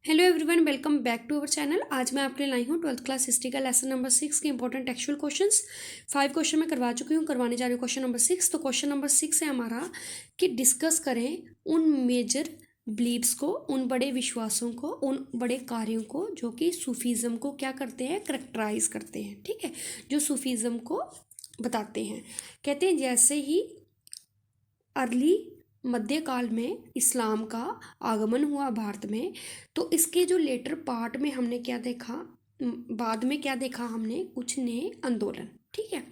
Hello everyone, welcome back to our channel. आज मैं आपके लिए लाई हूँ 12th क्लास हिस्ट्री का लेसन नंबर 6 के इंपॉर्टेंट टेक्सचुअल क्वेश्चंस। 5 क्वेश्चन मैं करवा चुकी हूँ, करवाने जा रही हूँ क्वेश्चन नंबर 6। तो क्वेश्चन नंबर 6 है हमारा कि डिस्कस करें उन मेजर बिलीव्स को, उन बड़े विश्वासों को, उन बड़े कार्यों को जो कि सूफीज़म को क्या करते हैं, करेक्टराइज करते हैं। ठीक है, जो सूफीज़म को बताते हैं। कहते हैं जैसे ही अर्ली मध्यकाल में इस्लाम का आगमन हुआ भारत में, तो इसके जो लेटर पार्ट में हमने क्या देखा, बाद में क्या देखा हमने, कुछ नए आंदोलन। ठीक है,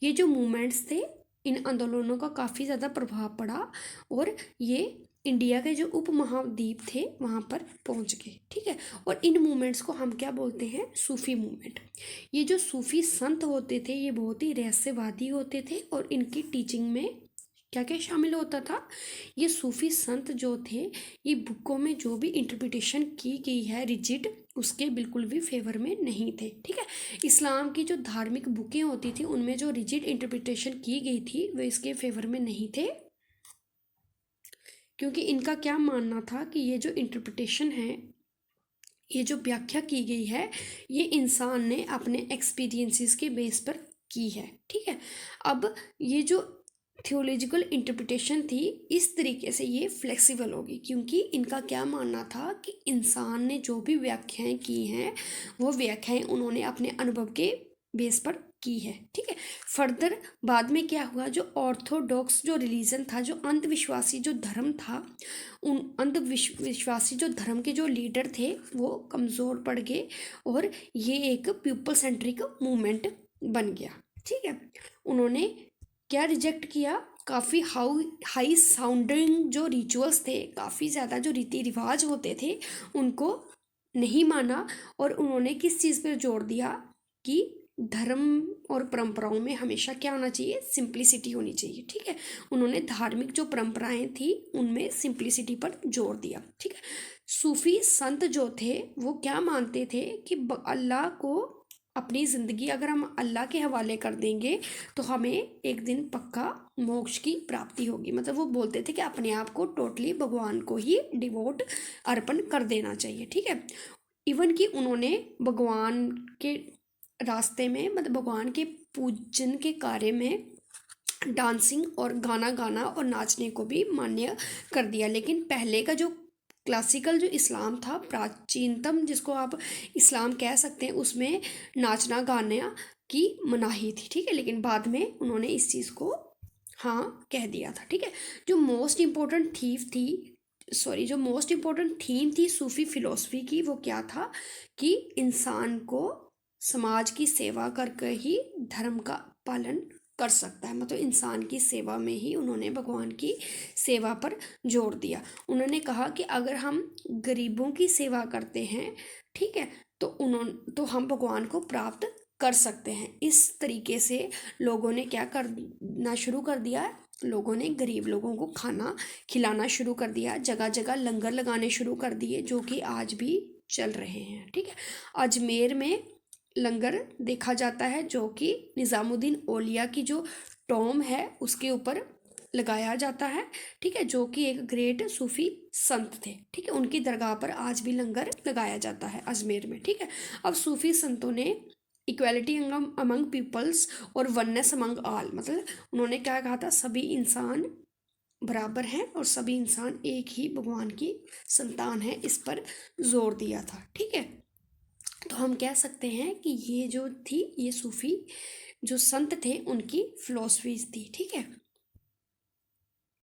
ये जो मूवमेंट्स थे, इन आंदोलनों का काफ़ी ज़्यादा प्रभाव पड़ा और ये इंडिया के जो उपमहाद्वीप थे वहाँ पर पहुँच गए। ठीक है, और इन मूवमेंट्स को हम क्या बोलते हैं, सूफी मूवमेंट। ये जो सूफी संत होते थे ये बहुत ही रहस्यवादी होते थे और इनकी टीचिंग में क्या क्या शामिल होता था। ये सूफी संत जो थे, ये बुकों में जो भी इंटरप्रिटेशन की गई है रिजिड, उसके बिल्कुल भी फेवर में नहीं थे। ठीक है, इस्लाम की जो धार्मिक बुकें होती थी उनमें जो रिजिड इंटरप्रिटेशन की गई थी वे इसके फेवर में नहीं थे, क्योंकि इनका क्या मानना था कि ये जो इंटरप्रिटेशन है, ये जो व्याख्या की गई है, ये इंसान ने अपने एक्सपीरियंसेस के बेस पर की है। ठीक है, अब ये जो थियोलॉजिकल इंटरप्रिटेशन थी, इस तरीके से ये फ्लेक्सिबल होगी, क्योंकि इनका क्या मानना था कि इंसान ने जो भी व्याख्याएं की हैं वो व्याख्याएं उन्होंने अपने अनुभव के बेस पर की है। ठीक है, फर्दर बाद में क्या हुआ, जो ऑर्थोडॉक्स जो रिलीजन था, जो अंधविश्वासी जो धर्म था, उन अंधविश्वासी जो धर्म के जो लीडर थे वो कमज़ोर पड़ गए और ये एक पीपल सेंट्रिक मूवमेंट बन गया। ठीक है, उन्होंने क्या रिजेक्ट किया, काफ़ी हाई साउंडिंग जो रिचुअल्स थे, काफ़ी ज़्यादा जो रीति रिवाज होते थे उनको नहीं माना और उन्होंने किस चीज़ पर जोर दिया कि धर्म और परंपराओं में हमेशा क्या होना चाहिए, सिंप्लिसिटी होनी चाहिए। ठीक है, उन्होंने धार्मिक जो परंपराएं थी उनमें सिंप्लिसिटी पर जोर दिया। ठीक है, सूफी संत जो थे वो क्या मानते थे कि अल्लाह को अपनी ज़िंदगी अगर हम अल्लाह के हवाले कर देंगे तो हमें एक दिन पक्का मोक्ष की प्राप्ति होगी। मतलब वो बोलते थे कि अपने आप को टोटली भगवान को ही डिवोट अर्पण कर देना चाहिए। ठीक है, इवन कि उन्होंने भगवान के रास्ते में, मतलब भगवान के पूजन के कार्य में डांसिंग और गाना गाना और नाचने को भी मान्य कर दिया। लेकिन पहले का जो क्लासिकल जो इस्लाम था, प्राचीनतम जिसको आप इस्लाम कह सकते हैं, उसमें नाचना गाना की मनाही थी। ठीक है, लेकिन बाद में उन्होंने इस चीज़ को हाँ कह दिया था। ठीक है, जो मोस्ट इम्पोर्टेंट जो मोस्ट इम्पोर्टेंट थीम थी सूफी फिलोसफी की, वो क्या था कि इंसान को समाज की सेवा करके ही धर्म का पालन कर सकता है। मतलब इंसान की सेवा में ही उन्होंने भगवान की सेवा पर जोर दिया। उन्होंने कहा कि अगर हम गरीबों की सेवा करते हैं, ठीक है, तो हम भगवान को प्राप्त कर सकते हैं। इस तरीके से लोगों ने क्या करना शुरू कर दिया, लोगों ने गरीब लोगों को खाना खिलाना शुरू कर दिया, जगह जगह लंगर लगाने शुरू कर दिए, जो कि आज भी चल रहे हैं। ठीक है, अजमेर में लंगर देखा जाता है जो कि निज़ामुद्दीन औलिया की जो टॉम है उसके ऊपर लगाया जाता है। ठीक है, जो कि एक ग्रेट सूफी संत थे। ठीक है, उनकी दरगाह पर आज भी लंगर लगाया जाता है अजमेर में। ठीक है, अब सूफी संतों ने इक्वालिटी अमंग पीपल्स और वननेस अमंग ऑल, मतलब उन्होंने क्या कहा था, सभी इंसान बराबर हैं और सभी इंसान एक ही भगवान की संतान है, इस पर जोर दिया था। ठीक है, तो हम कह सकते हैं कि ये जो थी, ये सूफी जो संत थे उनकी फिलोसफीज थी। ठीक है,